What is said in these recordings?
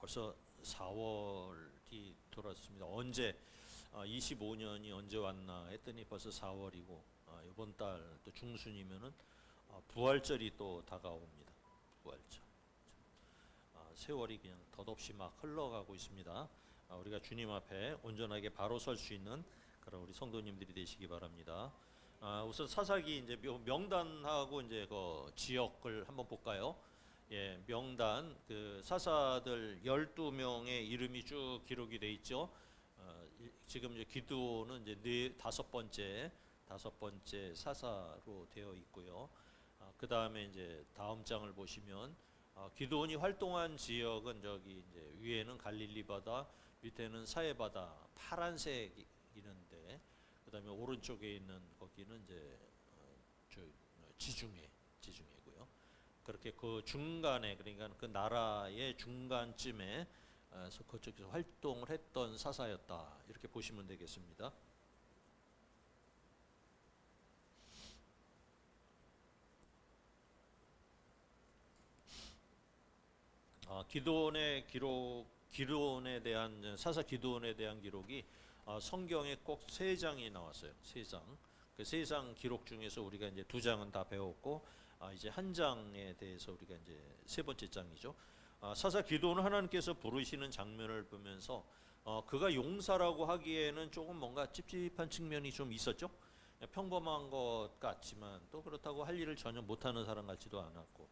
벌써 4월이 돌았습니다. 언제 25년이 언제 왔나 했더니 벌써 4월이고 이번 달 또 중순이면은 부활절이 또 다가옵니다. 부활절. 세월이 그냥 덧없이 막 흘러가고 있습니다. 우리가 주님 앞에 온전하게 바로 설 수 있는 그런 우리 성도님들이 되시기 바랍니다. 우선 사사기 이제 명단하고 이제 그 지역을 한번 볼까요? 예, 명단 그 사사들 12명의 이름이 쭉 기록이 돼 있죠. 지금 이제 기드온은 이제 다섯 번째 사사로 되어 있고요. 그 다음에 이제 다음 장을 보시면 기드온이 활동한 지역은 저기 이제 위에는 갈릴리 바다, 밑에는 사해 바다, 파란색이는데 그 다음에 오른쪽에 있는 거기는 이제 지중해고요. 그렇게 그 중간에 그러니까 그 나라의 중간쯤에 그쪽에서 활동을 했던 사사였다 이렇게 보시면 되겠습니다. 기드온에 대한 사사 기드온에 대한 기록이 성경에 꼭 세 장이 나왔어요. 세 장. 그 세 장 기록 중에서 우리가 이제 두 장은 다 배웠고 이제 한 장에 대해서 우리가 이제 세 번째 장이죠. 사사 기드온을 하나님께서 부르시는 장면을 보면서 그가 용사라고 하기에는 조금 뭔가 찝찝한 측면이 좀 있었죠. 평범한 것 같지만 또 그렇다고 할 일을 전혀 못하는 사람 같지도 않았고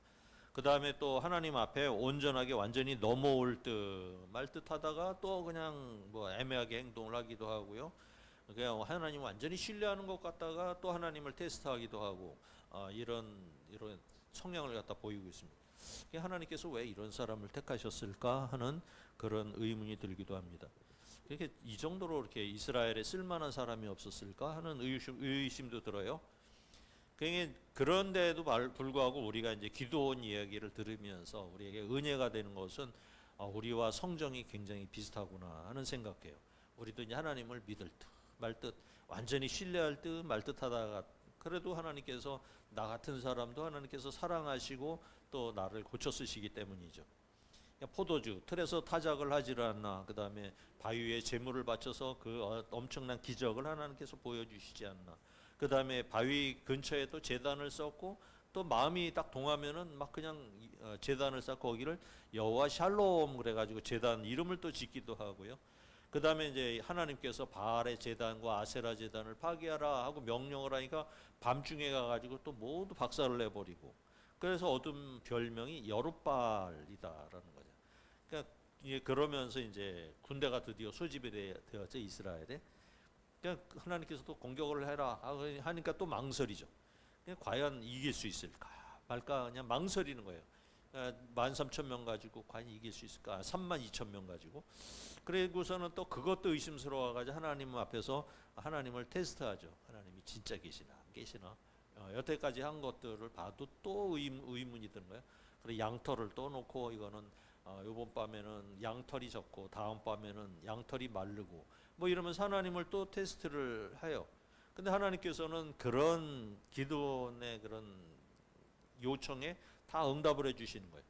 그 다음에 또 하나님 앞에 온전하게 완전히 넘어올 듯 말 듯 하다가 또 그냥 뭐 애매하게 행동을 하기도 하고요. 그냥 하나님 완전히 신뢰하는 것 같다가 또 하나님을 테스트하기도 하고 이런 성향을 갖다 보이고 있습니다. 하나님께서 왜 이런 사람을 택하셨을까 하는 그런 의문이 들기도 합니다. 그렇게 이 정도로 이렇게 이스라엘에 쓸만한 사람이 없었을까 하는 의심도 들어요. 그런데도 불구하고 우리가 이제 기도원 이야기를 들으면서 우리에게 은혜가 되는 것은 우리와 성정이 굉장히 비슷하구나 하는 생각해요. 우리도 이제 하나님을 믿을 듯 말 듯 완전히 신뢰할 듯 말 듯 하다가 그래도 하나님께서 나 같은 사람도 하나님께서 사랑하시고 또 나를 고쳐 쓰시기 때문이죠. 포도주 틀에서 타작을 하지를 않나 그 다음에 바위 위에 제물을 바쳐서 그 엄청난 기적을 하나님께서 보여주시지 않나 그 다음에 바위 근처에 또 제단을 쌓고 또 마음이 딱 동하면은 막 그냥 제단을 쌓고 거기를 여호와 샬롬 그래가지고 제단 이름을 또 짓기도 하고요. 그 다음에 이제 하나님께서 바알의 제단과 아세라 제단을 파괴하라 하고 명령을 하니까 밤중에 가가지고 또 모두 박살을 내버리고 그래서 얻은 별명이 여룻바알이다라는 거죠. 그러니까 그러면서 이제 군대가 드디어 소집이 되었죠 이스라엘에. 그러니까 하나님께서 또 공격을 해라 하니까 또 망설이죠. 과연 이길 수 있을까 말까 그냥 망설이는 거예요. 13,000명 가지고 과연 이길 수 있을까? 32,000명 가지고. 그리고서는 또 그것도 의심스러워가지고 하나님 앞에서 하나님을 테스트하죠. 하나님이 진짜 계시나 안 계시나. 여태까지 한 것들을 봐도 또 의문이 드는 거예요. 그래서 양털을 또 놓고 이거는 이번 밤에는 양털이 적고 다음 밤에는 양털이 마르고 뭐 이러면서 하나님을 또 테스트를 해요. 근데 하나님께서는 그런 기도의 그런 요청에 다 응답을 해주시는 거예요.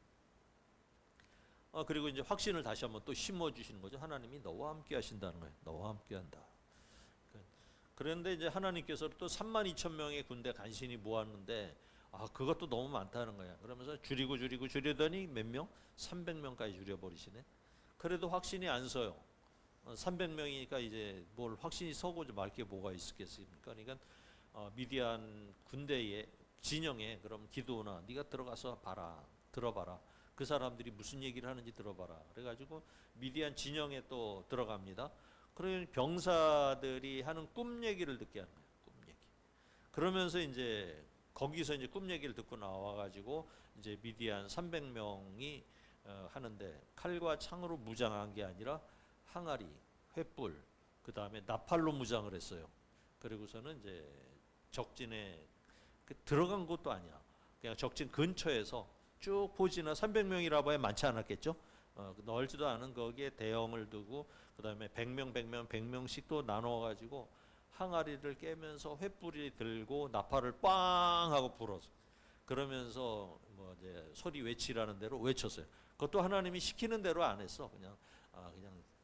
그리고 이제 확신을 다시 한번 또 심어주시는 거죠. 하나님이 너와 함께 하신다는 거예요. 너와 함께 한다. 그런데 이제 하나님께서 또 32,000명의 군대 간신히 모았는데 그것도 너무 많다는 거야. 그러면서 줄이더니 몇 명? 300명까지 줄여버리시네. 그래도 확신이 안 서요. 300명이니까 이제 뭘 확신이 서고 말 게 뭐가 있겠습니까? 그러니까 미디안 군대의 진영에 그럼 기도나 네가 들어가서 들어봐라. 그 사람들이 무슨 얘기를 하는지 들어봐라. 그래가지고 미디안 진영에 또 들어갑니다. 그러면 병사들이 하는 꿈 얘기를 듣게 하는 거예요. 꿈 얘기. 그러면서 이제 거기서 이제 꿈 얘기를 듣고 나와가지고 이제 미디안 300명이 하는데 칼과 창으로 무장한 게 아니라 항아리, 횃불, 그 다음에 나팔로 무장을 했어요. 그리고서는 이제 적진에 들어간 것도 아니야. 그냥 적진 근처에서 쭉 포진한 300명이라 봐야 많지 않았겠죠. 넓지도 않은 거기에 대형을 두고 그 다음에 100명씩 또 나눠가지고 항아리를 깨면서 횃불이 들고 나팔을 빵 하고 불어서 그러면서 뭐 이제 소리 외치라는 대로 외쳤어요. 그것도 하나님이 시키는 대로 안 했어. 그냥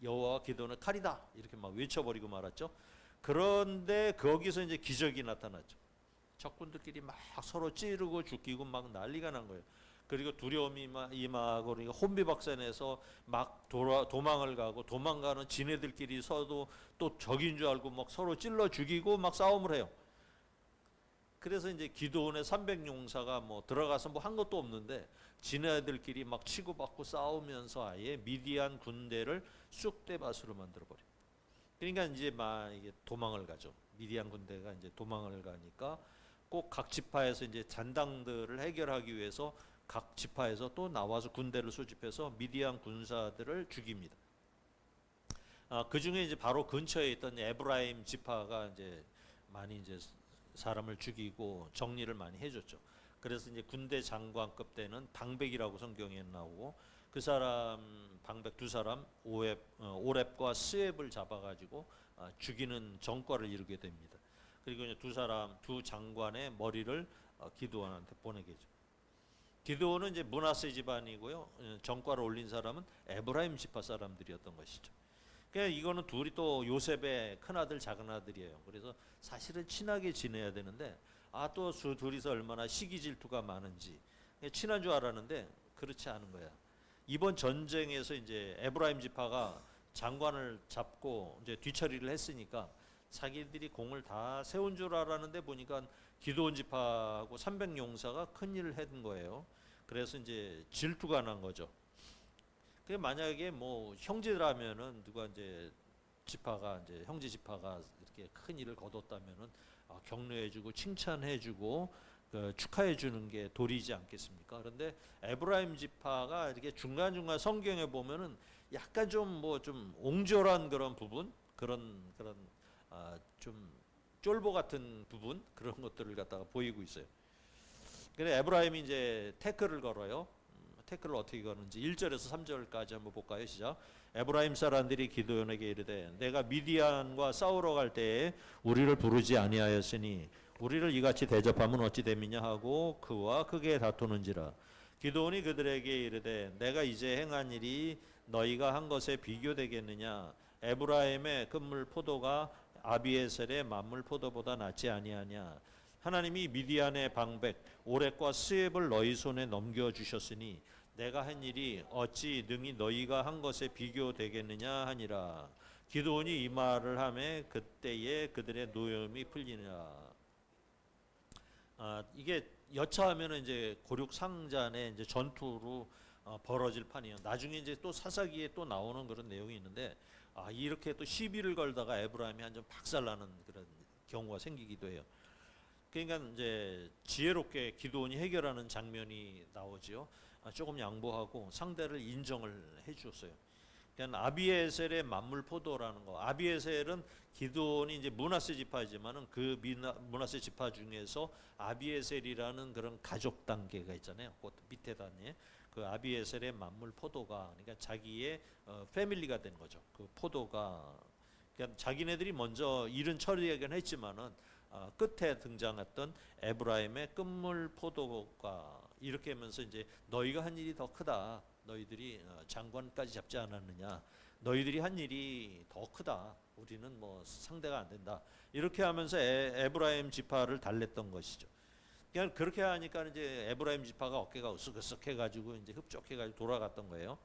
여호와 기도는 칼이다 이렇게 막 외쳐버리고 말았죠. 그런데 거기서 이제 기적이 나타났죠. 적군들끼리 막 서로 찌르고 죽이고 막 난리가 난 거예요. 그리고 두려움이 임하고 그러니까 혼비박산해서 막 도망을 가고 도망가는 지네들끼리 서도 또 적인 줄 알고 막 서로 찔러 죽이고 막 싸움을 해요. 그래서 이제 기드온의 300용사가 뭐 들어가서 뭐 한 것도 없는데 지네들끼리 막 치고받고 싸우면서 아예 미디안 군대를 쑥대밭으로 만들어 버려. 그러니까 이제 막 이게 도망을 가죠. 미디안 군대가 이제 도망을 가니까 꼭 각 지파에서 이제 잔당들을 해결하기 위해서 각 지파에서 또 나와서 군대를 소집해서 미디안 군사들을 죽입니다. 그 중에 이제 바로 근처에 있던 에브라임 지파가 이제 많이 이제 사람을 죽이고 정리를 많이 해줬죠. 그래서 이제 군대 장관급 되는 방백이라고 성경에 나오고 그 사람 방백 두 사람 오렙과 스웹을 잡아가지고 죽이는 전과를 이루게 됩니다. 그리고 이제 두 장관의 머리를 기드온한테 보내게죠. 기드온은 이제 므낫세 집안이고요. 전과를 올린 사람은 에브라임 지파 사람들이었던 것이죠. 그러니까 이거는 둘이 또 요셉의 큰 아들 작은 아들이에요. 그래서 사실은 친하게 지내야 되는데 또 둘이서 얼마나 시기 질투가 많은지 친한 줄 알았는데 그렇지 않은 거야. 이번 전쟁에서 이제 에브라임 지파가 장관을 잡고 이제 뒤처리를 했으니까 자기들이 공을 다 세운 줄 알았는데 보니까 기드온 지파하고 300용사가 큰 일을 했던 거예요. 그래서 이제 질투가 난 거죠. 그 만약에 뭐 형제라면은 누가 이제 지파가 이제 형제 지파가 이렇게 큰 일을 거뒀다면은 격려해주고 칭찬해주고 축하해주는 게 도리지 않겠습니까? 그런데 에브라임 지파가 이렇게 중간중간 성경에 보면은 약간 좀 옹졸한 그런 부분 그런 좀 쫄보 같은 부분 그런 것들을 갖다가 보이고 있어요. 그래 에브라임이 이제 태클을 걸어요. 태클을 어떻게 거는지 1절에서 3절까지 한번 볼까요? 시작. 에브라임 사람들이 기드온에게 이르되 내가 미디안과 싸우러 갈 때에 우리를 부르지 아니하였으니 우리를 이같이 대접하면 어찌 됨이냐 하고 그와 크게 다투는지라. 기드온이 그들에게 이르되 내가 이제 행한 일이 너희가 한 것에 비교되겠느냐. 에브라임의 끝물 포도가 아비에셀의 만물 포도보다 낫지 아니하냐. 하나님이 미디안의 방백 오렙과 스웹을 너희 손에 넘겨주셨으니 내가 한 일이 어찌 능히 너희가 한 것에 비교되겠느냐 하니라. 기드온이 이 말을 하매 그때에 그들의 노염이 풀리니라. 이게 여차하면은 이제 고륙 상잔의 이제 전투로 벌어질 판이에요. 나중에 이제 또 사사기에 또 나오는 그런 내용이 있는데 이렇게 또 시비를 걸다가 에브라임이 한 점 박살나는 그런 경우가 생기기도 해요. 그러니까 이제 지혜롭게 기드온이 해결하는 장면이 나오지요. 조금 양보하고 상대를 인정을 해주었어요. 그러니까 아비에셀의 만물 포도라는 거. 아비에셀은 기드온이 이제 므낫세 지파지만은 그 므낫세 지파 중에서 아비에셀이라는 그런 가족 단계가 있잖아요. 그 밑에 단계. 그 아비에셀의 만물 포도가 그러니까 자기의 패밀리가 된 거죠. 그 포도가 그러니까 자기네들이 먼저 일은 처리하긴 했지만은 끝에 등장했던 에브라임의 끝물 포도가 이렇게 하면서 이제 너희가 한 일이 더 크다. 너희들이 장관까지 잡지 않았느냐. 너희들이 한 일이 더 크다. 우리는 뭐 상대가 안 된다. 이렇게 하면서 에브라임 지파를 달랬던 것이죠. 그냥 그렇게 하니까 이제 에브라임 지파가 어깨가 으쓱으쓱해가지고 이제 흡족해가지고 돌아갔던 거예요.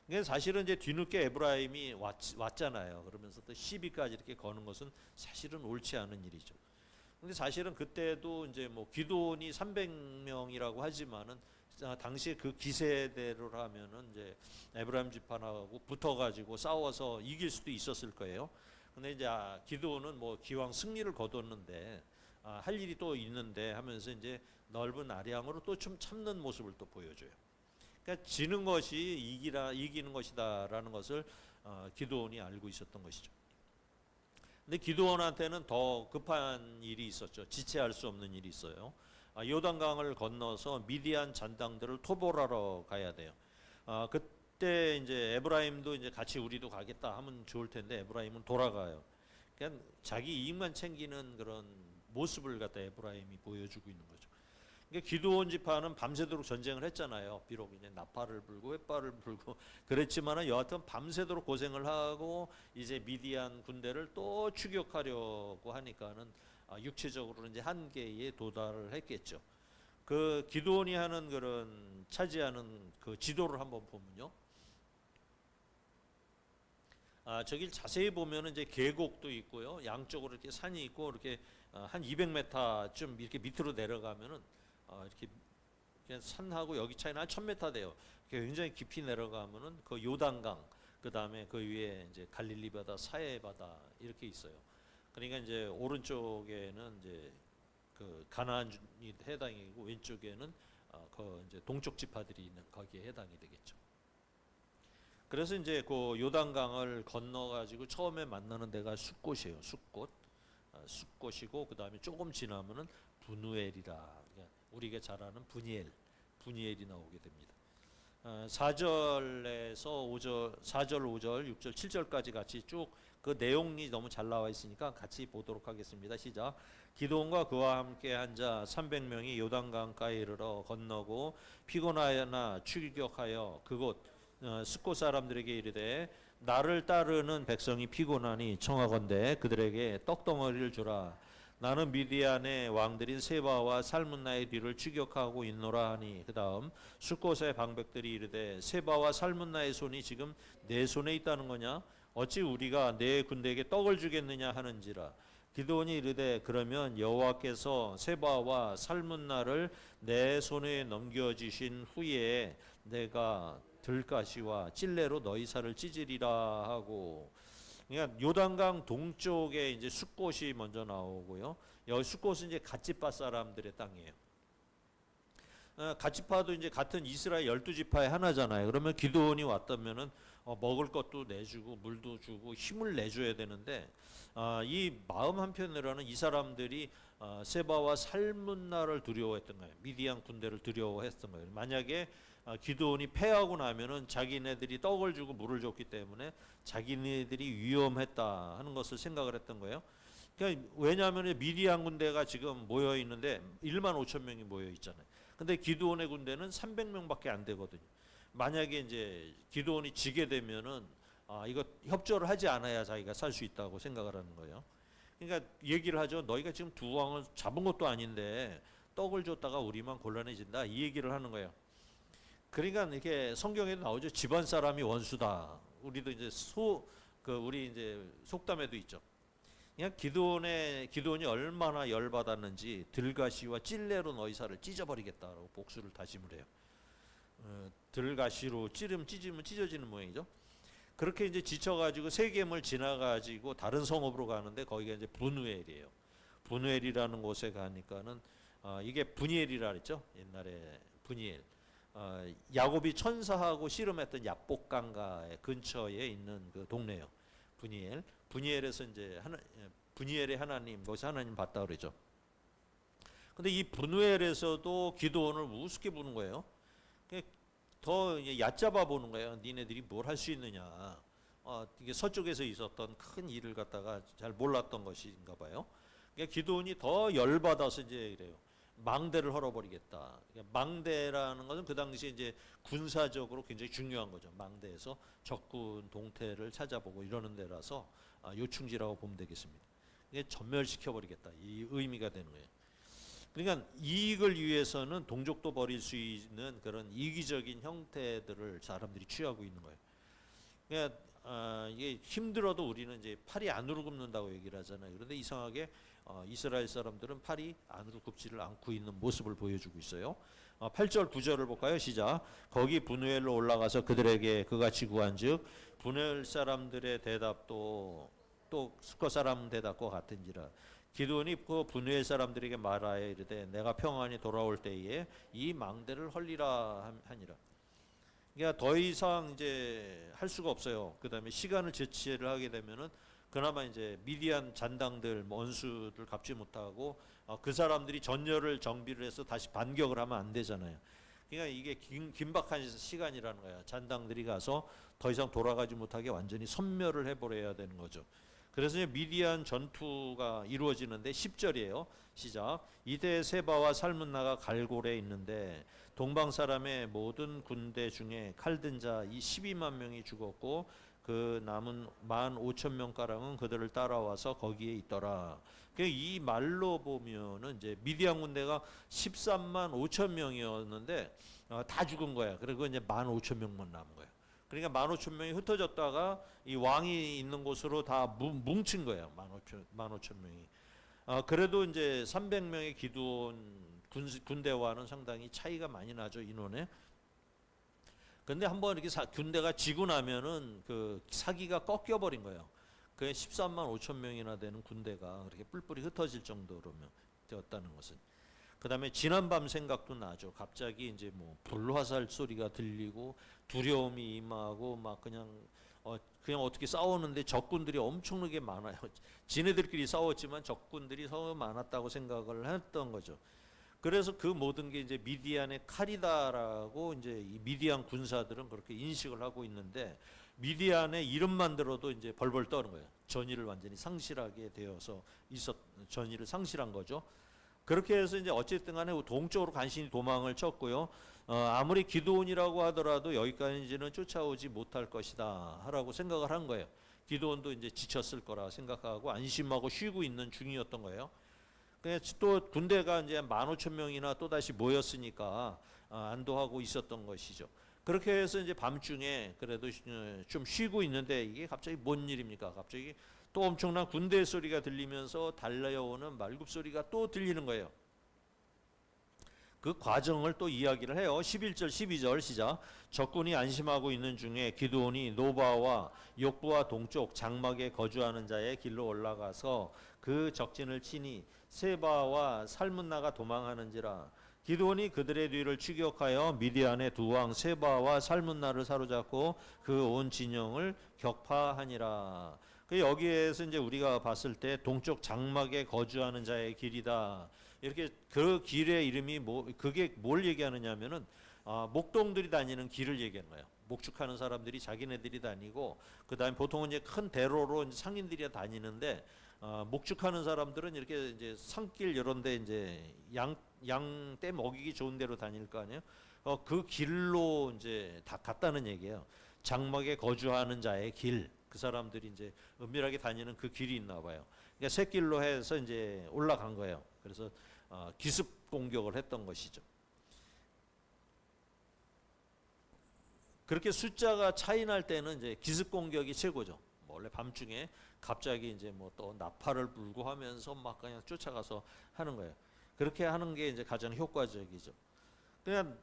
그러니까 사실은 이제 뒤늦게 에브라임이 왔잖아요. 그러면서 또 시비까지 이렇게 거는 것은 사실은 옳지 않은 일이죠. 근데 사실은 그때도 이제 뭐 기드온이 300명이라고 하지만은 당시에 그 기세대로라면은 이제 에브라임 지파하고 붙어가지고 싸워서 이길 수도 있었을 거예요. 근데 이제 기드온은 뭐 기왕 승리를 거뒀는데 할 일이 또 있는데 하면서 이제 넓은 아량으로 또 좀 참는 모습을 또 보여줘요. 그러니까 지는 것이 이기는 것이다라는 것을 기드온이 알고 있었던 것이죠. 근데 기드온한테는 더 급한 일이 있었죠. 지체할 수 없는 일이 있어요. 요단강을 건너서 미디안 잔당들을 토벌하러 가야 돼요. 그때 이제 에브라임도 이제 같이 우리도 가겠다 하면 좋을 텐데 에브라임은 돌아가요. 그냥 자기 이익만 챙기는 그런 모습을 갖다 에브라임이 보여주고 있는 거죠. 그러니까 기드온 지파는 밤새도록 전쟁을 했잖아요. 비록 이제 나팔을 불고 횃발을 불고 그랬지만은 여하튼 밤새도록 고생을 하고 이제 미디안 군대를 또 추격하려고 하니까는 육체적으로 이제 한계에 도달을 했겠죠. 그 기드온이 하는 그런 차지하는 그 지도를 한번 보면요. 저길 자세히 보면은 이제 계곡도 있고요. 양쪽으로 이렇게 산이 있고 이렇게 한 200m쯤 이렇게 밑으로 내려가면은 이렇게 그냥 산하고 여기 차이는 한 1000m 돼요. 굉장히 깊이 내려가면은 그 요단강, 그 다음에 그 위에 이제 갈릴리 바다, 사해 바다 이렇게 있어요. 그러니까 이제 오른쪽에는 이제 그 가나안이 해당이고 왼쪽에는 그 이제 동쪽 지파들이 있는 거기에 해당이 되겠죠. 그래서 이제 그 요단강을 건너 가지고 처음에 만나는 데가 숫곳이에요. 숫곳, 숫곳이고 그 다음에 조금 지나면은 분우엘이라 우리가 잘 아는 분이엘이 나오게 됩니다. 4절에서 5절, 4절, 5절, 6절, 7절까지 같이 쭉 그 내용이 너무 잘 나와 있으니까 같이 보도록 하겠습니다. 시작. 기드온과 그와 함께 한 자 300명이 요단강가에 이르러 건너고 피곤하나 추격하여 그곳 숫곳 사람들에게 이르되 나를 따르는 백성이 피곤하니 청하건대 그들에게 떡덩어리를 주라. 나는 미디안의 왕들인 세바와 살문나의 뒤를 추격하고 있노라 하니 그 다음 숫곳의 방백들이 이르되 세바와 살문나의 손이 지금 내 손에 있다는 거냐? 어찌 우리가 내 군대에게 떡을 주겠느냐 하는지라. 기드온이 이르되 그러면 여호와께서 세바와 살문나를 내 손에 넘겨주신 후에 내가 들가시와 찔레로 너희 살을 찢으리라 하고. 그러니까 요단강 동쪽에 이제 숫곳이 먼저 나오고요. 여기 숫곳은 이제 갓지파 사람들의 땅이에요. 갓지파도 이제 같은 이스라엘 12지파의 하나잖아요. 그러면 기드온이 왔다면은 먹을 것도 내주고 물도 주고 힘을 내줘야 되는데 이 마음 한편으로는 이 사람들이 세바와 살문나를 두려워했던 거예요. 미디안 군대를 두려워했던 거예요. 만약에 기드온이 패하고 나면은 자기네들이 떡을 주고 물을 줬기 때문에 자기네들이 위험했다 하는 것을 생각을 했던 거예요. 그러니까 왜냐하면 미디안 군대가 지금 모여 있는데 1만 5천 명이 모여 있잖아요. 근데 기드온의 군대는 300명밖에 안 되거든요. 만약에 이제 기드온이 지게 되면은 이거 협조를 하지 않아야 자기가 살 수 있다고 생각을 하는 거예요. 그러니까 얘기를 하죠. 너희가 지금 두 왕을 잡은 것도 아닌데 떡을 줬다가 우리만 곤란해진다. 이 얘기를 하는 거예요. 그러니까 이렇게 성경에도 나오죠. 집안 사람이 원수다. 우리도 이제 우리 이제 속담에도 있죠. 그냥 기드온이 얼마나 열받았는지 들가시와 찔레로 너희 살을 찢어버리겠다라고 복수를 다짐을 해요. 들가시로 찢으면 찢어지는 모양이죠. 그렇게 이제 지쳐가지고 세겜을 지나가지고 다른 성읍으로 가는데 거기가 이제 분우엘이에요. 분우엘이라는 곳에 가니까는 이게 분이엘이라 그랬죠. 옛날에 분이엘. 야곱이 천사하고 씨름했던 야복강가 근처에 있는 그 동네요. 분이엘. 분이엘에서 이제 분이엘의 하나님, 거기서 하나님 봤다 그러죠. 근데 이 분우엘에서도 기드온을 우습게 보는 거예요. 더 얕잡아 보는 거예요. 니네들이 뭘 할 수 있느냐. 이게 서쪽에서 있었던 큰 일을 갖다가 잘 몰랐던 것인가 봐요. 그러니까 기드온이 더 열받아서 이제 그래요. 망대를 헐어버리겠다. 그러니까 망대라는 것은 그 당시에 이제 군사적으로 굉장히 중요한 거죠. 망대에서 적군 동태를 찾아보고 이러는 데라서 요충지라고 보면 되겠습니다. 이게 전멸시켜버리겠다. 이 의미가 되는 거예요. 그러니까 이익을 위해서는 동족도 버릴 수 있는 그런 이기적인 형태들을 사람들이 취하고 있는 거예요. 그러니까 이게 힘들어도 우리는 이제 팔이 안으로 굽는다고 얘기를 하잖아요. 그런데 이상하게 이스라엘 사람들은 팔이 안으로 굽지를 않고 있는 모습을 보여주고 있어요. 8절 9절을 볼까요? 시작. 거기 분우엘로 올라가서 그들에게 그같이 구한즉 분우엘 사람들의 대답도 또 숫곳 사람 대답과 같은지라. 기드온이 그 분우엘 사람들에게 말하여 이르되 내가 평안히 돌아올 때에 이 망대를 헐리라 하니라. 그러니까 더 이상 이제 할 수가 없어요. 그다음에 시간을 제치를 하게 되면은 그나마 이제 미디안 잔당들 원수를 갚지 못하고 그 사람들이 전열을 정비를 해서 다시 반격을 하면 안 되잖아요. 그러니까 이게 긴박한 시간이라는 거야. 잔당들이 가서 더 이상 돌아가지 못하게 완전히 섬멸을 해버려야 되는 거죠. 그래서 이제 미디안 전투가 이루어지는데 10절이에요. 시작. 이때 세바와 살문나가 갈골에 있는데 동방 사람의 모든 군대 중에 칼든 자 이 12만 명이 죽었고 그 남은 15,000명 가량은 그들을 따라와서 거기에 있더라. 이 말로 보면은 이제 미디안 군대가 13만 5천 명이었는데 다 죽은 거야. 그리고 이제 15,000명만 남은 거야. 그러니까 15,000명이 흩어졌다가 이 왕이 있는 곳으로 다 뭉친 거예요. 15,000명이. 그래도 이제 300명의 기드온 군대와는 상당히 차이가 많이 나죠, 인원에. 근데 한번 이렇게 군대가 지고 나면은 그 사기가 꺾여 버린 거예요. 그 13만 5천 명이나 되는 군대가 그렇게 뿔뿔이 흩어질 정도로면 되었다는 것은. 그다음에 지난밤 생각도 나죠. 갑자기 이제 뭐 불화살 소리가 들리고 두려움이 임하고 막 그냥 어떻게 싸우는데 적군들이 엄청나게 많아요. 지네들끼리 싸웠지만 적군들이 서로 많았다고 생각을 했던 거죠. 그래서 그 모든 게 이제 미디안의 칼이다라고 이제 이 미디안 군사들은 그렇게 인식을 하고 있는데 미디안의 이름만 들어도 이제 벌벌 떠는 거예요. 전의를 완전히 상실하게 되어서 전의를 상실한 거죠. 그렇게 해서 이제 어쨌든 간에 동쪽으로 간신히 도망을 쳤고요. 아무리 기드온이라고 하더라도 여기까지는 쫓아오지 못할 것이다 라고 생각을 한 거예요. 기드온도 이제 지쳤을 거라 생각하고 안심하고 쉬고 있는 중이었던 거예요. 또 군대가 이제 15,000명이나 또 다시 모였으니까 안도하고 있었던 것이죠. 그렇게 해서 이제 밤중에 그래도 좀 쉬고 있는데 이게 갑자기 뭔 일입니까? 갑자기 또 엄청난 군대 소리가 들리면서 달려오는 말굽 소리가 또 들리는 거예요. 그 과정을 또 이야기를 해요. 11절 12절 시작. 적군이 안심하고 있는 중에 기드온이 노바와 욕부와 동쪽 장막에 거주하는 자의 길로 올라가서 그 적진을 치니 세바와 살문나가 도망하는지라. 기드온이 그들의 뒤를 추격하여 미디안의 두 왕 세바와 살문나를 사로잡고 그 온 진영을 격파하니라. 여기에서 이제 우리가 봤을 때 동쪽 장막에 거주하는 자의 길이다. 이렇게 그 길의 이름이 그게 뭘 얘기하느냐면은 목동들이 다니는 길을 얘기하는 거예요. 목축하는 사람들이 자기네들이 다니고 그다음에 보통은 이제 큰 대로로 이제 상인들이 다니는데 목축하는 사람들은 이렇게 이제 산길 이런데 이제 양 떼 먹이기 좋은 데로 다닐 거 아니에요. 그 길로 이제 다 갔다는 얘기예요. 장막에 거주하는 자의 길. 그 사람들이 이제 은밀하게 다니는 그 길이 있나 봐요. 그러니까 샛길로 해서 이제 올라간 거예요. 그래서 기습 공격을 했던 것이죠. 그렇게 숫자가 차이 날 때는 이제 기습 공격이 최고죠. 원래 밤중에 갑자기 이제 뭐 또 나팔을 불고 하면서 막 그냥 쫓아가서 하는 거예요. 그렇게 하는 게 이제 가장 효과적이죠. 그냥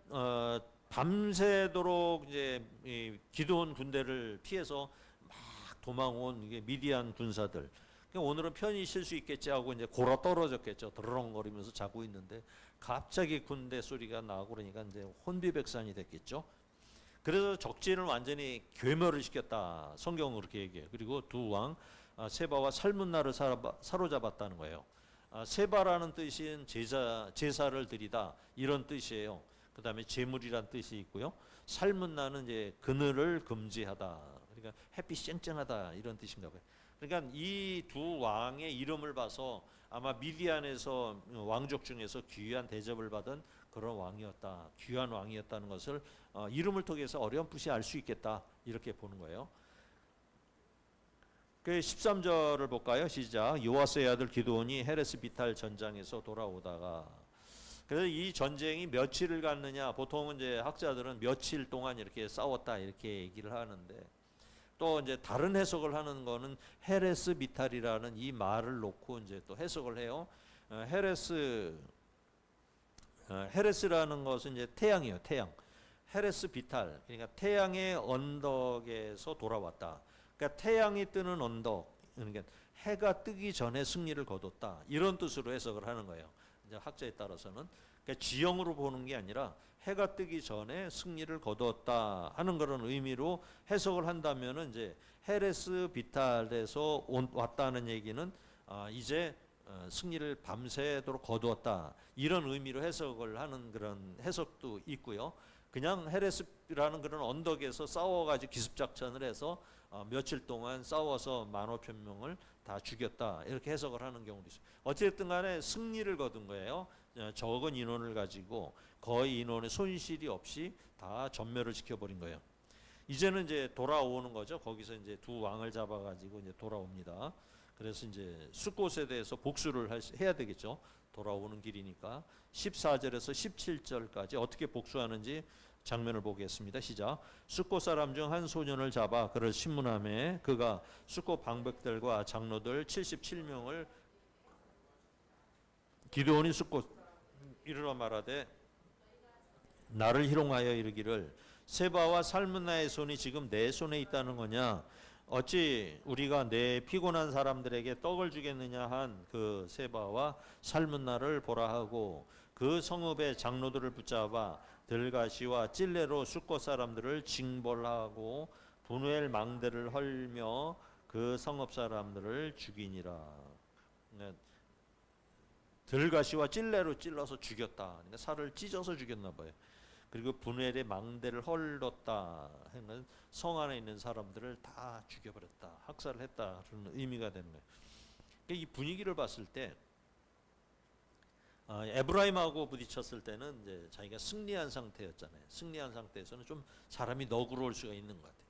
밤새도록 이제 이 기드온 군대를 피해서 막 도망온 이게 미디안 군사들. 오늘은 편히 쉴 수 있겠지 하고 이제 골아 떨어졌겠죠. 드렁거리면서 자고 있는데 갑자기 군대 소리가 나고 그러니까 이제 혼비백산이 됐겠죠. 그래서 적진을 완전히 괴멸을 시켰다. 성경은 그렇게 얘기해요. 그리고 두 왕 세바와 살문나를 사로잡았다는 거예요. 세바라는 뜻은 제사를 드리다 이런 뜻이에요. 그 다음에 제물이란 뜻이 있고요. 살문나는 이제 그늘을 금지하다. 그러니까 햇빛 쨍쨍하다 이런 뜻인가 봐요. 그러니까 이 두 왕의 이름을 봐서 아마 미디안에서 왕족 중에서 귀한 대접을 받은 그런 왕이었다. 귀한 왕이었다는 것을 이름을 통해서 어렴풋이 알 수 있겠다. 이렇게 보는 거예요. 그 13절을 볼까요? 시작. 요아스의 아들 기드온이 헤레스 비탈 전장에서 돌아오다가 그래서 이 전쟁이 며칠을 갔느냐 보통은 이제 학자들은 며칠 동안 이렇게 싸웠다 이렇게 얘기를 하는데 또 이제 다른 해석을 하는 거는 헤레스 비탈이라는 이 말을 놓고 이제 또 해석을 해요. 헤레스라는 것은 이제 태양이에요. 태양. 헤레스 비탈. 그러니까 태양의 언덕에서 돌아왔다. 그러니까 태양이 뜨는 언덕. 그러니까 해가 뜨기 전에 승리를 거뒀다. 이런 뜻으로 해석을 하는 거예요. 이제 학자에 따라서는 그러니까 지형으로 보는 게 아니라 해가 뜨기 전에 승리를 거두었다 하는 그런 의미로 해석을 한다면은 이제 헤레스 비탈에서 왔다는 얘기는 이제 승리를 밤새도록 거두었다 이런 의미로 해석을 하는 그런 해석도 있고요. 그냥 헤레스라는 그런 언덕에서 싸워가지고 기습작전을 해서 며칠 동안 싸워서 15,000명을 다 죽였다 이렇게 해석을 하는 경우도 있어요. 어쨌든 간에 승리를 거둔 거예요. 적은 인원을 가지고 거의 인원의 손실이 없이 다 전멸을 시켜버린 거예요. 이제는 이제 돌아오는 거죠. 거기서 이제 두 왕을 잡아가지고 이제 돌아옵니다. 그래서 이제 숫곳에 대해서 복수를 해야 되겠죠. 돌아오는 길이니까 14절에서 17절까지 어떻게 복수하는지 장면을 보겠습니다. 시작. 숫곳 사람 중 한 소년을 잡아 그를 신문하매 그가 숫곳 방백들과 장로들 77명을 기드온이 숫곳 이르러 말하되 나를 희롱하여 이르기를 세바와 살문나의 손이 지금 내 손에 있다는 거냐? 어찌 우리가 내 피곤한 사람들에게 떡을 주겠느냐 한 그 세바와 살문나를 보라 하고 그 성읍의 장로들을 붙잡아 들가시와 찔레로 숫곳 사람들을 징벌하고 분우엘 망대를 헐며 그 성읍 사람들을 죽이니라. 들가시와 찔레로 찔러서 죽였다. 그러니까 살을 찢어서 죽였나 봐요. 그리고 분우엘의 망대를 헐렀다 하는 성 안에 있는 사람들을 다 죽여버렸다, 학살을 했다 그런 의미가 되는 거예요. 그러니까 이 분위기를 봤을 때 에브라임하고 부딪혔을 때는 이제 자기가 승리한 상태였잖아요. 승리한 상태에서는 좀 사람이 너그러울 수가 있는 것 같아요.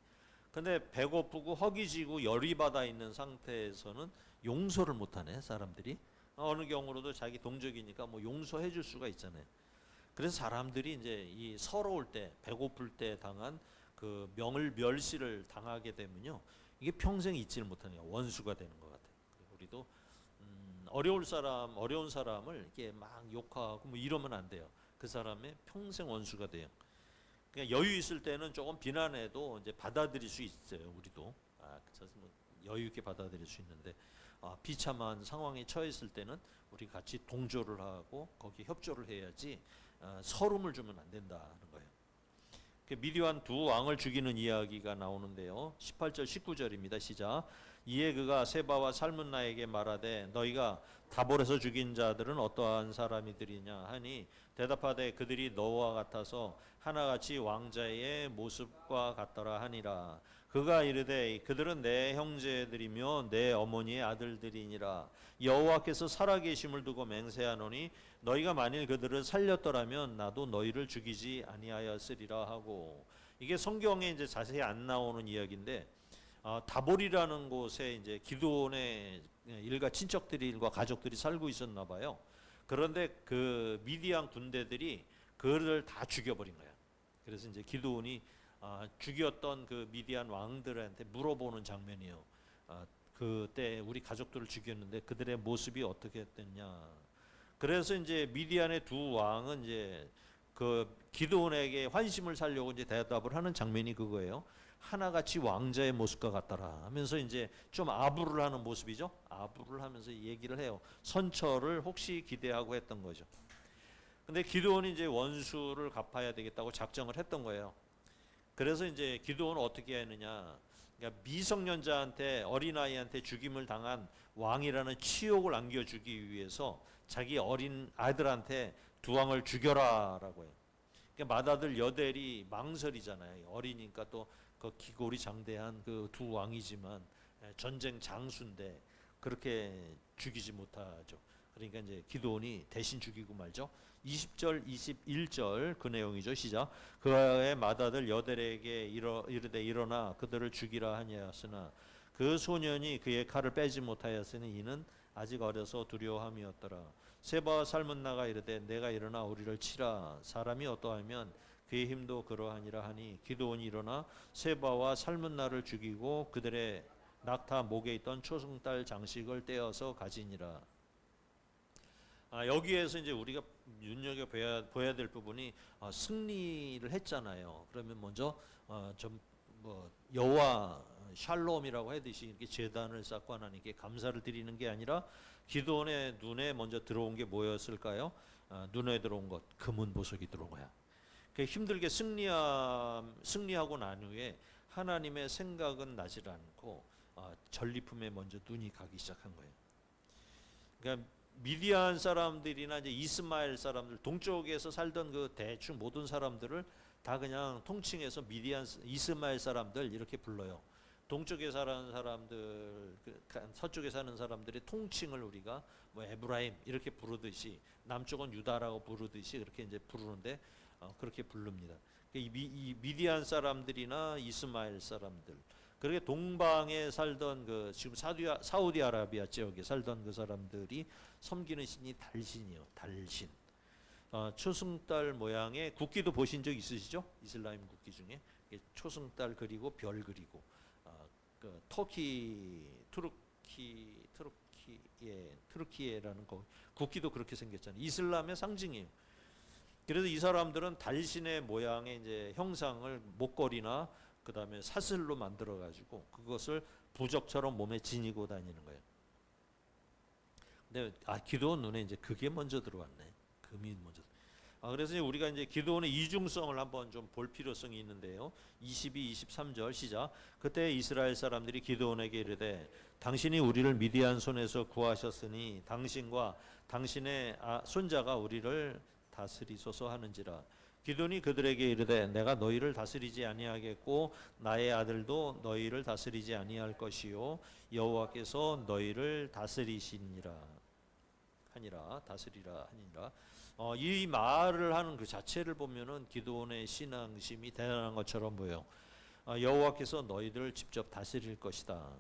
근데 배고프고 허기지고 열이 받아 있는 상태에서는 용서를 못하네 사람들이. 어느 경우로도 자기 동족이니까 뭐 용서해 줄 수가 있잖아요. 그래서 사람들이 이제 이 서러울 때, 배고플 때 당한 그 멸시를 당하게 되면요, 이게 평생 잊지를 못하는 원수가 되는 것 같아요. 우리도 어려운 사람을 이렇게 막 욕하고 뭐 이러면 안 돼요. 그 사람의 평생 원수가 돼요. 그냥 여유 있을 때는 조금 비난해도 이제 받아들일 수 있어요. 우리도 그래서 뭐 여유 있게 받아들일 수 있는데 비참한 상황에 처했을 때는 우리 같이 동조를 하고 거기 협조를 해야지 서름을 주면 안 된다는 거예요. 미디안 두 왕을 죽이는 이야기가 나오는데요. 18절 19절입니다. 시작. 이에 그가 세바와 살문나에게 말하되 너희가 다볼에서 죽인 자들은 어떠한 사람이들이냐 하니 대답하되 그들이 너와 같아서 하나같이 왕자의 모습과 같더라 하니라. 그가 이르되 그들은 내 형제들이며 내 어머니의 아들들이니라. 여호와께서 살아계심을 두고 맹세하노니 너희가 만일 그들을 살렸더라면 나도 너희를 죽이지 아니하였으리라 하고. 이게 성경에 이제 자세히 안 나오는 이야기인데 다볼이라는 곳에 이제 기드온의 일가 친척들과 가족들이 살고 있었나 봐요. 그런데 그 미디안 군대들이 그를 다 죽여버린 거야. 그래서 이제 기드온이 죽였던 그 미디안 왕들한테 물어보는 장면이에요. 그때 우리 가족들을 죽였는데 그들의 모습이 어떻게 됐냐. 그래서 이제 미디안의 두 왕은 이제 그 기드온에게 환심을 살려고 이제 대답을 하는 장면이 그거예요. 하나같이 왕자의 모습과 같더라 하면서 이제 좀 아부를 하는 모습이죠. 아부를 하면서 얘기를 해요. 선처를 혹시 기대하고 했던 거죠. 근데 기드온이 이제 원수를 갚아야 되겠다고 작정을 했던 거예요. 그래서 이제 기드온은 어떻게 했느냐. 그러니까 미성년자한테 어린아이한테 죽임을 당한 왕이라는 치욕을 안겨주기 위해서 자기 어린 아들한테 두 왕을 죽여라라고 해요. 그러니까 맏아들 여델이 망설이잖아요. 어리니까 또 그 기골이 장대한 그 두 왕이지만 전쟁 장수인데 그렇게 죽이지 못하죠. 그러니까 이제 기드온이 대신 죽이고 말죠. 20절 21절 그 내용이죠. 시작. 그의 맏아들 여델에게 이르되 일어나 그들을 죽이라 하니하였으나 그 소년이 그의 칼을 빼지 못하였으니 이는 아직 어려서 두려워함이었더라. 세바와 살문나가 이르되 내가 일어나 우리를 치라. 사람이 어떠하면 그의 힘도 그러하니라 하니 기드온이 일어나 세바와 살문나를 죽이고 그들의 낙타 목에 있던 초승달 장식을 떼어서 가지니라. 여기에서 이제 우리가 눈여겨 보야 될 부분이 승리를 했잖아요. 그러면 먼저 좀 뭐 여호와 샬롬이라고 하듯이 이렇게 제단을 쌓고 하나님께 감사를 드리는 게 아니라 기드온의 눈에 먼저 들어온 게 뭐였을까요? 눈에 들어온 것 금은 보석이 들어온 거야. 힘들게 승리하고 난 후에 하나님의 생각은 나질 않고 전리품에 먼저 눈이 가기 시작한 거예요. 그러니까 미디안 사람들이나 이제 이스마엘 사람들 동쪽에서 살던 그 대충 모든 사람들을 다 그냥 통칭해서 미디안 이스마엘 사람들 이렇게 불러요. 동쪽에 사는 사람들, 서쪽에 사는 사람들의 통칭을 우리가 뭐 에브라임 이렇게 부르듯이, 남쪽은 유다라고 부르듯이 그렇게 이제 부르는데 그렇게 부릅니다. 이 미디안 사람들이나 이스마엘 사람들, 그렇게 동방에 살던 그 지금 사우디아라비아 지역에 살던 그 사람들이 섬기는 신이 달신이요, 달신. 초승달 모양의 국기도 보신 적 있으시죠? 이슬람 국기 중에 초승달 그리고 별 그리고 그 트루키에라는 거 국기도 그렇게 생겼잖아요. 이슬람의 상징이에요. 그래서 이 사람들은 달신의 모양의 이제 형상을 목걸이나 그 다음에 사슬로 만들어 가지고 그것을 부적처럼 몸에 지니고 다니는 거예요. 근데 기도원 눈에 이제 그게 먼저 들어왔네. 금이 먼저. 그래서 우리가 이제 기도원의 이중성을 한번 좀 볼 필요성이 있는데요. 22, 23절 시작. 그때 이스라엘 사람들이 기도원에게 이르되 당신이 우리를 미디안 손에서 구하셨으니 당신과 당신의 손자가 우리를 다스리소서 하는지라. 기도원이 그들에게 이르되 내가 너희를 다스리지 아니하겠고 나의 아들도 너희를 다스리지 아니할 것이요 여호와께서 너희를 다스리시니라 하니라. 다스리라 하니라. 이 말을 하는 그 자체를 보면은 기도원의 신앙심이 대단한 것처럼 보여. 여호와께서 너희들을 직접 다스릴 것이다.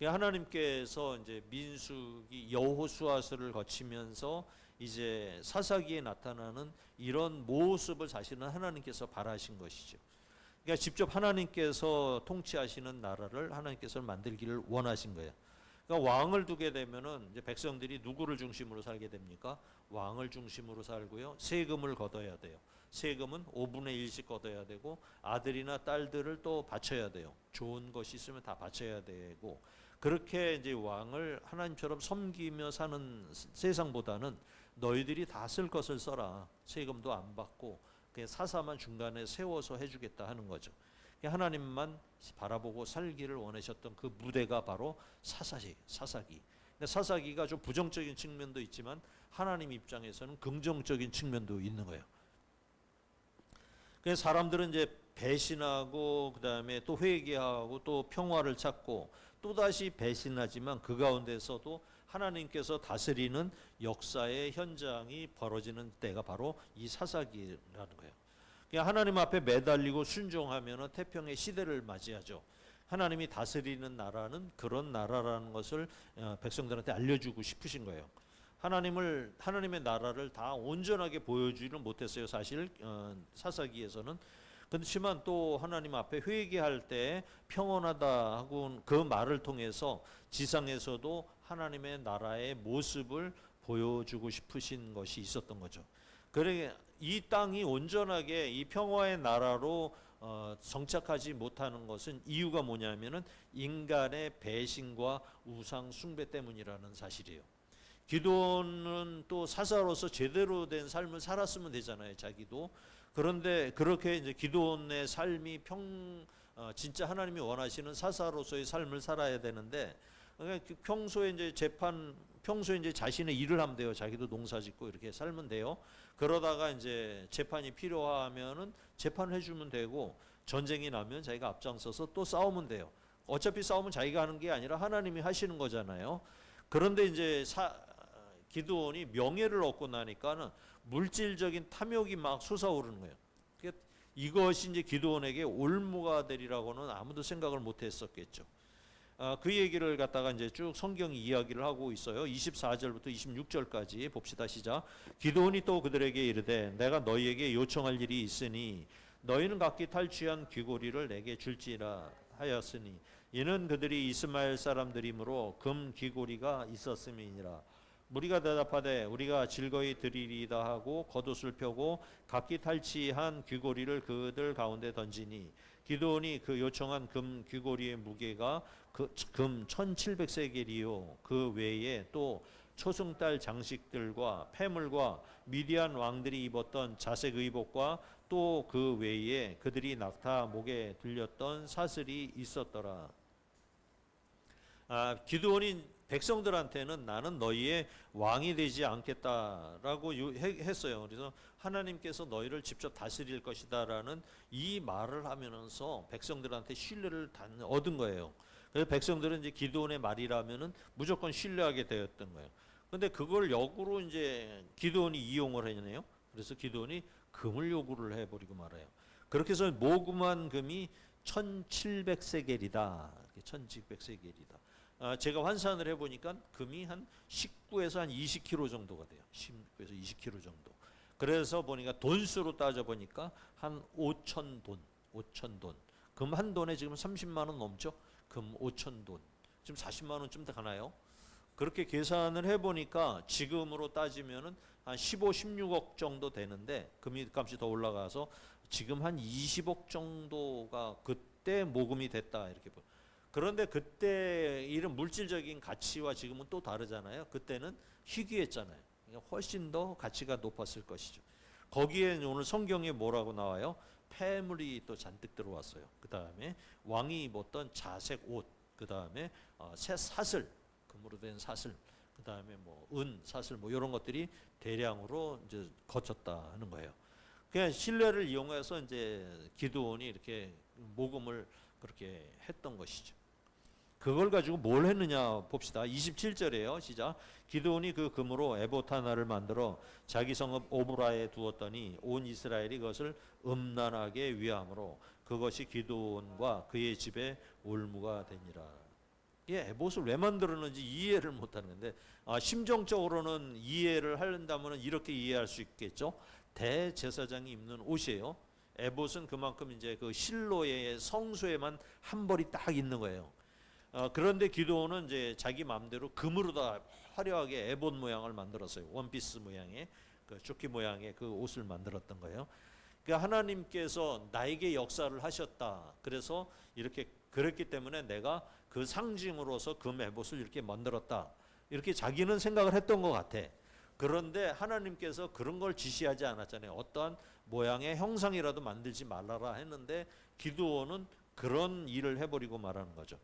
하나님께서 이제 민수기 여호수아서를 거치면서 이제 사사기에 나타나는 이런 모습을 사실은 하나님께서 바라신 것이죠. 그러니까 직접 하나님께서 통치하시는 나라를 하나님께서 만들기를 원하신 거예요. 그러니까 왕을 두게 되면은 이제 백성들이 누구를 중심으로 살게 됩니까? 왕을 중심으로 살고요. 세금을 걷어야 돼요. 세금은 5분의 1씩 걷어야 되고 아들이나 딸들을 또 바쳐야 돼요. 좋은 것이 있으면 다 바쳐야 되고, 그렇게 이제 왕을 하나님처럼 섬기며 사는 세상보다는 너희들이 다 쓸 것을 써라. 세금도 안 받고 그냥 사사만 중간에 세워서 해주겠다 하는 거죠. 하나님만 바라보고 살기를 원하셨던 그 무대가 바로 사사기. 근데 사사기가 좀 부정적인 측면도 있지만 하나님 입장에서는 긍정적인 측면도 있는 거예요. 그래서 사람들은 이제 배신하고 그 다음에 또 회개하고 또 평화를 찾고 또 다시 배신하지만 그 가운데서도 하나님께서 다스리는 역사의 현장이 벌어지는 때가 바로 이 사사기라는 거예요. 하나님 앞에 매달리고 순종하면 태평의 시대를 맞이하죠. 하나님이 다스리는 나라는 그런 나라라는 것을 백성들한테 알려주고 싶으신 거예요. 하나님의 나라를 다 온전하게 보여주지는 못했어요. 사실 사사기에서는. 그렇지만 또 하나님 앞에 회개할 때 평온하다 하고 그 말을 통해서 지상에서도 하나님의 나라의 모습을 보여주고 싶으신 것이 있었던 거죠. 그러게 이 땅이 온전하게 이 평화의 나라로 정착하지 못하는 것은 이유가 뭐냐면은 인간의 배신과 우상 숭배 때문이라는 사실이에요. 기도는 또 사사로서 제대로 된 삶을 살았으면 되잖아요, 자기도. 그런데 그렇게 이제 기도원의 삶이 진짜 하나님이 원하시는 사사로서의 삶을 살아야 되는데, 평소에 이제 자신의 일을 하면 돼요. 자기도 농사짓고 이렇게 살면 돼요. 그러다가 이제 재판이 필요하면은 재판을 해주면 되고, 전쟁이 나면 자기가 앞장서서 또 싸우면 돼요. 어차피 싸움은 자기가 하는 게 아니라 하나님이 하시는 거잖아요. 그런데 이제 기드온이 명예를 얻고 나니까는 물질적인 탐욕이 막 솟아오르는 거예요. 이것이 이제 기드온에게 올무가 되리라고는 아무도 생각을 못했었겠죠. 그 얘기를 갖다가 이제 쭉 성경이 이야기를 하고 있어요. 24절부터 26절까지 봅시다. 시작. 기드온이 또 그들에게 이르되 내가 너희에게 요청할 일이 있으니 너희는 각기 탈취한 귀고리를 내게 줄지라 하였으니 이는 그들이 이스마엘 사람들이므로 금 귀고리가 있었음이니라. 무리가 대답하되 우리가 즐거이 드리리다 하고 겉옷을 펴고 각기 탈취한 귀고리를 그들 가운데 던지니 기드온이 그 요청한 금 귀고리의 무게가 금 1700세겔이요 그 외에 또 초승달 장식들과 폐물과 미디안 왕들이 입었던 자색 의복과 또 그 외에 그들이 낙타 목에 들렸던 사슬이 있었더라. 기드온이 백성들한테는 나는 너희의 왕이 되지 않겠다라고 했어요. 그래서 하나님께서 너희를 직접 다스릴 것이다라는 이 말을 하면서 백성들한테 신뢰를 얻은 거예요. 그래서 백성들은 이제 기드온의 말이라면은 무조건 신뢰하게 되었던 거예요. 근데 그걸 역으로 이제 기드온이 이용을 했네요. 그래서 기드온이 금을 요구를 해버리고 말아요. 그렇게 해서 모금한 금이 1700세겔이다. 1700세겔이다. 제가 환산을 해보니까 금이 한 19에서 한 20kg 정도가 돼요. 19에서 20kg 정도. 그래서 보니까 돈수로 따져보니까 한 5,000돈. 5,000돈. 금 한 돈에 지금 30만 원 넘죠? 금 5,000돈. 지금 40만 원쯤 더 가나요? 그렇게 계산을 해보니까 지금으로 따지면은 한 15, 16억 정도 되는데 금이 값이 더 올라가서 지금 한 20억 정도가 그때 모금이 됐다 이렇게 보. 그런데 그때 이런 물질적인 가치와 지금은 또 다르잖아요. 그때는 희귀했잖아요. 그러니까 훨씬 더 가치가 높았을 것이죠. 거기에 오늘 성경에 뭐라고 나와요? 폐물이 또 잔뜩 들어왔어요. 그 다음에 왕이 입었던 자색 옷, 그 다음에 새 사슬, 금으로 된 사슬, 그 다음에 뭐 은 사슬 뭐 이런 것들이 대량으로 이제 거쳤다 하는 거예요. 그냥 신뢰를 이용해서 이제 기드온이 이렇게 모금을 그렇게 했던 것이죠. 그걸 가지고 뭘 했느냐 봅시다. 27절에요. 시작. 기드온이 그 금으로 에봇 하나를 만들어 자기 성읍 오브라에 두었더니 온 이스라엘이 그것을 음란하게 위함으로 그것이 기드온과 그의 집에 올무가 되니라. 이 에봇을 왜 만들었는지 이해를 못하는 건데 심정적으로는 이해를 하려면 이렇게 이해할 수 있겠죠. 대제사장이 입는 옷이에요. 에봇은 그만큼 이제 그 실로의 성소에만 한 벌이 딱 있는 거예요. 그런데 기드온은 이제 자기 마음대로 금으로 다 화려하게 에봇 모양을 만들었어요. 원피스 모양의 그 조끼 모양의 그 옷을 만들었던 거예요. 그러니까 하나님께서 나에게 역사를 하셨다. 그래서 이렇게 그랬기 때문에 내가 그 상징으로서 금 에봇을 이렇게 만들었다. 이렇게 자기는 생각을 했던 것 같아. 그런데 하나님께서 그런 걸 지시하지 않았잖아요. 어떠한 모양의 형상이라도 만들지 말라라 했는데 기드온은 그런 일을 해버리고 말하는 거죠.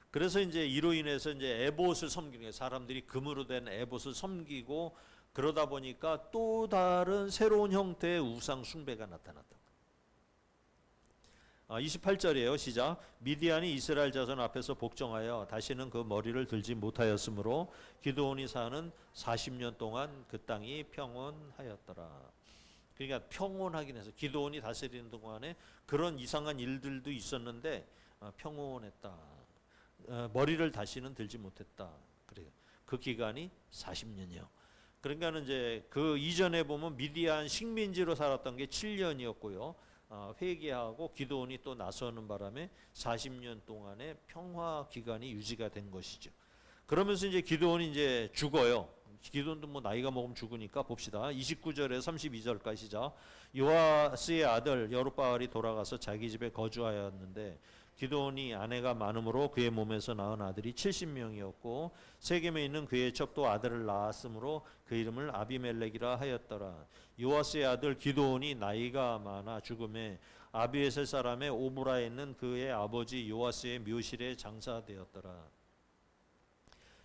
그래서 이제 이로 인해서 이제 에봇을 섬기는 거예요. 사람들이 금으로 된 에봇을 섬기고 그러다 보니까 또 다른 새로운 형태의 우상 숭배가 나타났다. 28절이에요. 시작. 미디안이 이스라엘 자손 앞에서 복종하여 다시는 그 머리를 들지 못하였으므로 기드온이 사는 40년 동안 그 땅이 평온하였더라. 그러니까 평온하긴 해서 기드온이 다스리는 동안에 그런 이상한 일들도 있었는데 평온했다. 머리를 다시는 들지 못했다. 그래요. 그 기간이 40년이요. 그러니까는 이제 그 이전에 보면 미디안 식민지로 살았던 게 7년이었고요. 회개하고 기드온이 또 나서는 바람에 40년 동안의 평화 기간이 유지가 된 것이죠. 그러면서 이제 기드온이 이제 죽어요. 기드온도 뭐 나이가 먹으면 죽으니까 봅시다. 29절에서 32절까지 시작. 요아스의 아들 여룹바알이 돌아가서 자기 집에 거주하였는데 기드온이 아내가 많음으로 그의 몸에서 낳은 아들이 70명이었고 세겜에 있는 그의 첩도 아들을 낳았으므로 그 이름을 아비멜렉이라 하였더라. 요아스의 아들 기드온이 나이가 많아 죽음에 아비에셀 사람의 오브라에 있는 그의 아버지 요아스의 묘실에 장사되었더라.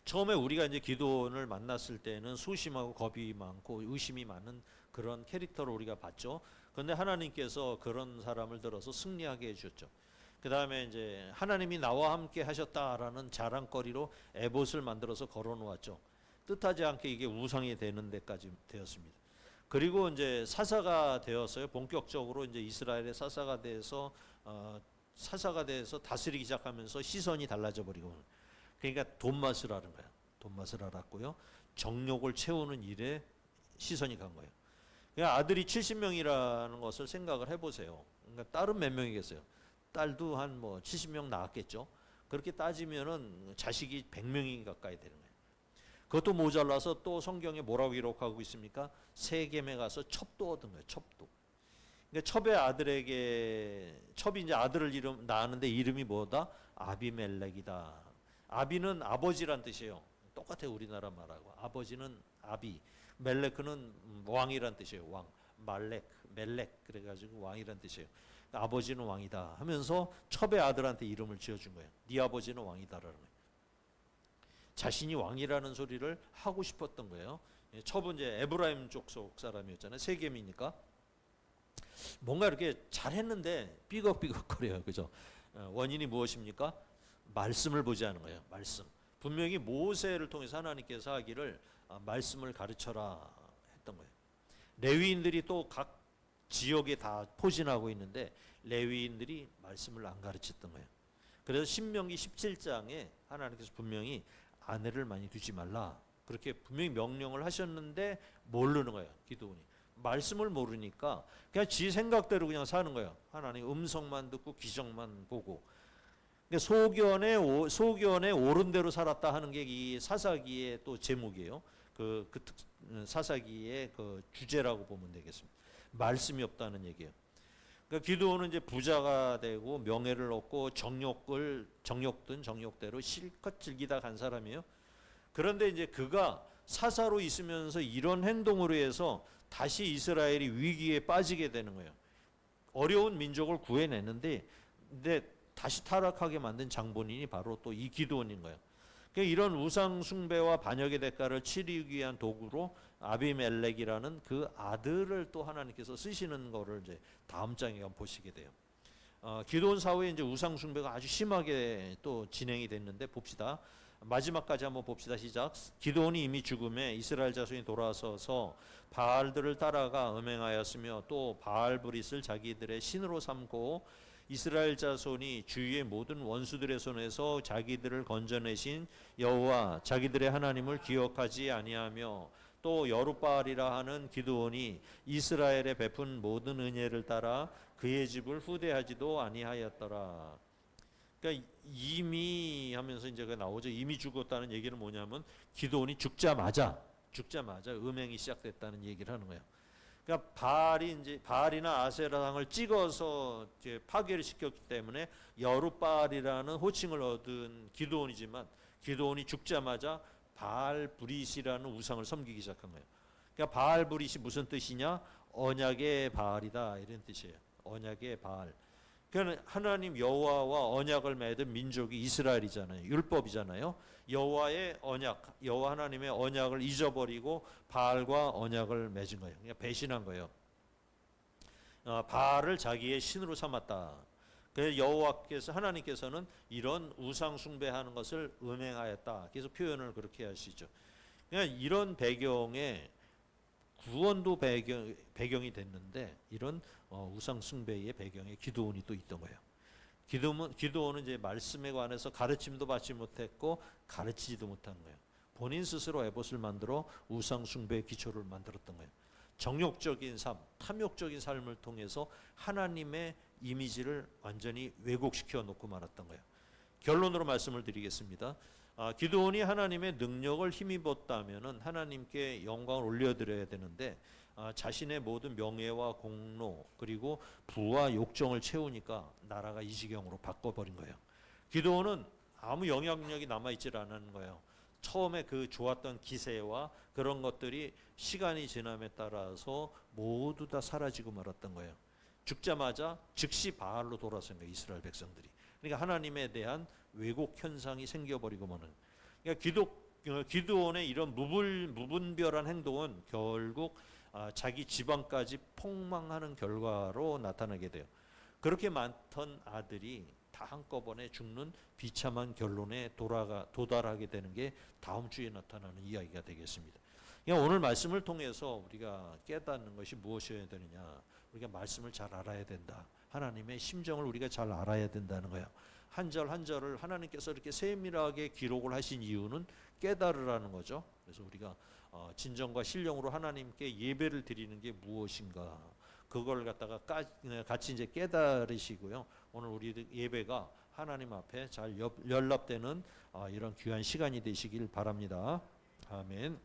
처음에 우리가 이제 기드온을 만났을 때는 소심하고 겁이 많고 의심이 많은 그런 캐릭터를 우리가 봤죠. 그런데 하나님께서 그런 사람을 들어서 승리하게 해주셨죠. 그 다음에 이제 하나님이 나와 함께 하셨다라는 자랑거리로 에봇을 만들어서 걸어놓았죠. 뜻하지 않게 이게 우상이 되는 데까지 되었습니다. 그리고 이제 사사가 되었어요. 본격적으로 이제 이스라엘의 사사가 돼서 다스리기 시작하면서 시선이 달라져 버리고, 그러니까 돈맛을 알은 거예요. 돈맛을 알았고요. 정욕을 채우는 일에 시선이 간 거예요. 그러니까 아들이 70명이라는 것을 생각을 해보세요. 그러니까 딸은 몇 명이겠어요? 딸도 한 뭐 70명 낳았겠죠. 그렇게 따지면은 자식이 100명이 가까이 되는 거예요. 그것도 모자라서 또 성경에 뭐라고 기록하고 있습니까? 세겜에 가서 첩도 얻은 거예요. 첩도. 그러니까 첩의 아들에게 첩이 이제 아들을 낳았는데 이름이 뭐다? 아비멜렉이다. 아비는 아버지란 뜻이에요. 똑같아요. 우리나라 말하고. 아버지는 아비, 멜렉은 왕이란 뜻이에요. 왕. 말렉, 멜렉 그래가지고 왕이란 뜻이에요. 아버지는 왕이다 하면서 첩의 아들한테 이름을 지어준 거예요. 네 아버지는 왕이다라는 거예요. 자신이 왕이라는 소리를 하고 싶었던 거예요. 첩은 이제 에브라임 족속 사람이었잖아요. 세겜이니까 뭔가 이렇게 잘했는데 삐걱삐걱거려요. 그죠? 원인이 무엇입니까? 말씀을 보지 않은 거예요. 말씀. 분명히 모세를 통해서 하나님께서 하기를 말씀을 가르쳐라 했던 거예요. 레위인들이 또 각 지역에 다 포진하고 있는데 레위인들이 말씀을 안 가르쳤던 거예요. 그래서 신명기 17장에 하나님께서 분명히 아내를 많이 두지 말라 그렇게 분명히 명령을 하셨는데 모르는 거예요. 기드온이 말씀을 모르니까 그냥 지 생각대로 그냥 사는 거예요. 하나님 음성만 듣고 기적만 보고. 소견에 옳은 대로 살았다 하는 게 이 사사기의 또 제목이에요. 사사기의 그 주제라고 보면 되겠습니다. 말씀이 없다는 얘기예요. 그러니까 기드온은 이제 부자가 되고 명예를 얻고 정욕든 정욕대로 실컷 즐기다 간 사람이에요. 그런데 이제 그가 사사로 있으면서 이런 행동으로 해서 다시 이스라엘이 위기에 빠지게 되는 거예요. 어려운 민족을 구해냈는데 근데 다시 타락하게 만든 장본인이 바로 또 이 기드온인 거예요. 그러니까 이런 우상 숭배와 반역의 대가를 치르기 위한 도구로 아비멜렉이라는 그 아들을 또 하나님께서 쓰시는 거를 이제 다음 장에 보시게 돼요. 기드온 사후에 이제 우상 숭배가 아주 심하게 또 진행이 됐는데 봅시다. 마지막까지 한번 봅시다. 시작. 기드온이 이미 죽음에 이스라엘 자손이 돌아서서 바알들을 따라가 음행하였으며 또 바알브릿을 자기들의 신으로 삼고 이스라엘 자손이 주위의 모든 원수들의 손에서 자기들을 건져내신 여호와 자기들의 하나님을 기억하지 아니하며 또 여룻바알이라 하는 기드온이 이스라엘에 베푼 모든 은혜를 따라 그의 집을 후대하지도 아니하였더라. 그러니까 이미 하면서 이제 나오죠. 이미 죽었다는 얘기는 뭐냐면 기드온이 죽자마자 음행이 시작됐다는 얘기를 하는 거예요. 그러니까 바알이나 아세라당을 찍어서 이제 파괴를 시켰기 때문에 여룻바알이라는 호칭을 얻은 기드온이지만 기드온이 죽자마자 바알브릿이라는 우상을 섬기기 시작한 거예요. 그러니까 바알브릿이 무슨 뜻이냐? 언약의 바알이다 이런 뜻이에요. 언약의 바알. 그러니까 하나님 여호와와 언약을 맺은 민족이 이스라엘이잖아요. 율법이잖아요. 여호와의 언약, 여호와 하나님의 언약을 잊어버리고 바알과 언약을 맺은 거예요. 그냥 배신한 거예요. 바알을 자기의 신으로 삼았다. 그래서 하나님께서는 이런 우상 숭배하는 것을 음행하였다. 그래서 표현을 그렇게 하시죠. 그러니까 이런 배경에 구원도 배경이 됐는데 이런 우상 숭배의 배경에 기드온이 또 있던 거예요. 기드온은 이제 말씀에 관해서 가르침도 받지 못했고 가르치지도 못한 거예요. 본인 스스로 에봇을 만들어 우상 숭배의 기초를 만들었던 거예요. 정욕적인 삶, 탐욕적인 삶을 통해서 하나님의 이미지를 완전히 왜곡시켜 놓고 말았던 거예요. 결론으로 말씀을 드리겠습니다. 기드온이 하나님의 능력을 힘입었다면은 하나님께 영광을 올려드려야 되는데 자신의 모든 명예와 공로 그리고 부와 욕정을 채우니까 나라가 이 지경으로 바꿔버린 거예요. 기드온은 아무 영향력이 남아있질 않은 거예요. 처음에 그 좋았던 기세와 그런 것들이 시간이 지남에 따라서 모두 다 사라지고 말았던 거예요. 죽자마자 즉시 바알로 돌아선 거예요. 이스라엘 백성들이. 그러니까 하나님에 대한 왜곡 현상이 생겨버리고 마는. 그러니까 기드온의 이런 무분별한 행동은 결국 자기 지방까지 폭망하는 결과로 나타나게 돼요. 그렇게 많던 아들이 다 한꺼번에 죽는 비참한 결론에 도달하게 되는 게 다음 주에 나타나는 이야기가 되겠습니다. 그러니까 오늘 말씀을 통해서 우리가 깨닫는 것이 무엇이어야 되느냐? 우리가 말씀을 잘 알아야 된다. 하나님의 심정을 우리가 잘 알아야 된다는 거예요. 한 절 한 절을 하나님께서 이렇게 세밀하게 기록을 하신 이유는 깨달으라는 거죠. 그래서 우리가 진정과 신령으로 하나님께 예배를 드리는 게 무엇인가? 그걸 갖다가 같이 이제 깨달으시고요. 오늘 우리 예배가 하나님 앞에 잘 연락되는 이런 귀한 시간이 되시길 바랍니다. 아멘.